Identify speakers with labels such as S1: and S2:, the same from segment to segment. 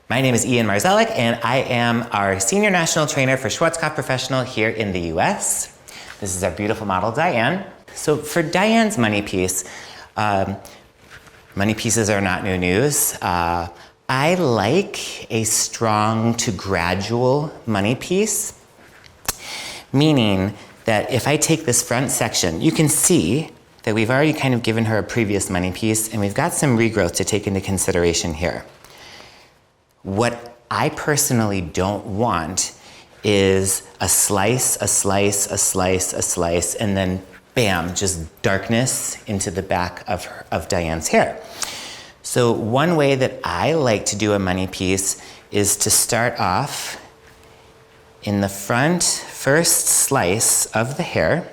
S1: My name is Ian Marzelek, and I am our Senior National Trainer for Schwarzkopf Professional here in the US. This is our beautiful model, Diane. So for Diane's money piece, money pieces are not new news. I like a strong to gradual money piece, meaning that if I take this front section, you can see that we've already kind of given her a previous money piece, and we've got some regrowth to take into consideration here. What I personally don't want is a slice, a slice, a slice, a slice, and then bam, just darkness into the back of Diane's hair. So one way that I like to do a money piece is to start off in the front first slice of the hair.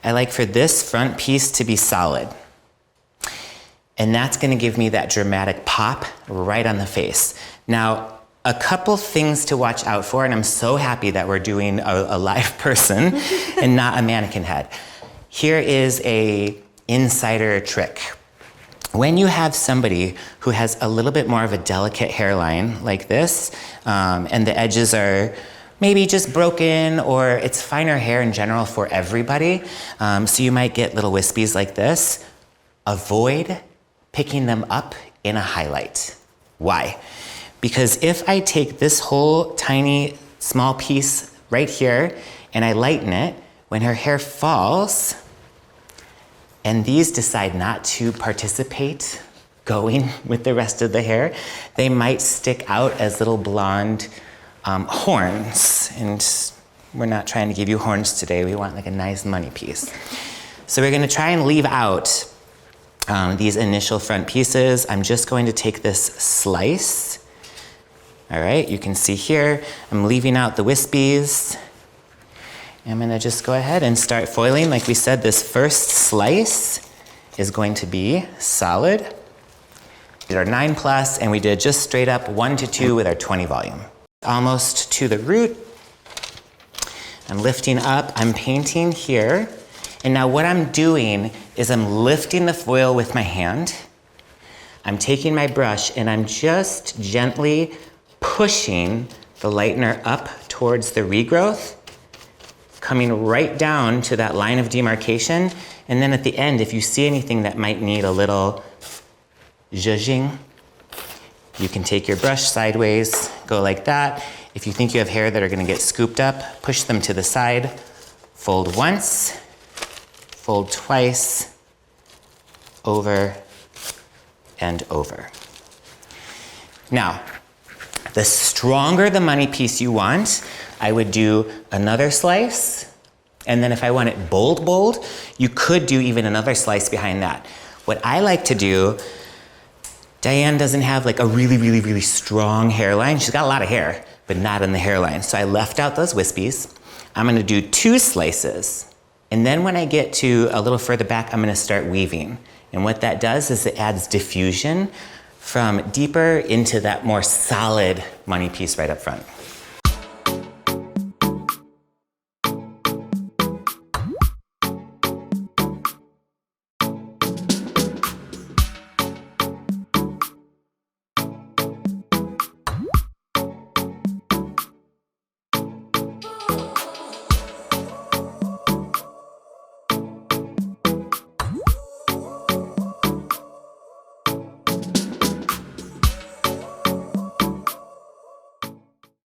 S1: I like for this front piece to be solid. And that's gonna give me that dramatic pop right on the face. Now, a couple things to watch out for, and I'm so happy that we're doing a live person and not a mannequin head. Here is a insider trick. When you have somebody who has a little bit more of a delicate hairline like this, and the edges are maybe just broken, or it's finer hair in general for everybody, so you might get little wispies like this, avoid picking them up in a highlight. Why? Because if I take this whole tiny small piece right here and I lighten it, when her hair falls and these decide not to participate going with the rest of the hair, they might stick out as little blonde horns. And we're not trying to give you horns today. We want like a nice money piece. So we're gonna try and leave out these initial front pieces. I'm just going to take this slice. All right, you can see here, I'm leaving out the wispies. I'm gonna just go ahead and start foiling. Like we said, this first slice is going to be solid. We did our 9+, and we did just straight up 1 to 2 with our 20 volume. Almost to the root. I'm lifting up, I'm painting here. And now what I'm doing is I'm lifting the foil with my hand. I'm taking my brush and I'm just gently pushing the lightener up towards the regrowth, coming right down to that line of demarcation. And then at the end, if you see anything that might need a little zhuzhing, you can take your brush sideways, go like that. If you think you have hair that are gonna get scooped up, push them to the side, fold once, fold twice, over and over. Now, the stronger the money piece you want, I would do another slice, and then if I want it bold, bold, you could do even another slice behind that. What I like to do, Diane doesn't have like a really, really, really strong hairline. She's got a lot of hair, but not in the hairline. So I left out those wispies. I'm gonna do 2 slices. And then when I get to a little further back, I'm gonna start weaving. And what that does is it adds diffusion from deeper into that more solid money piece right up front.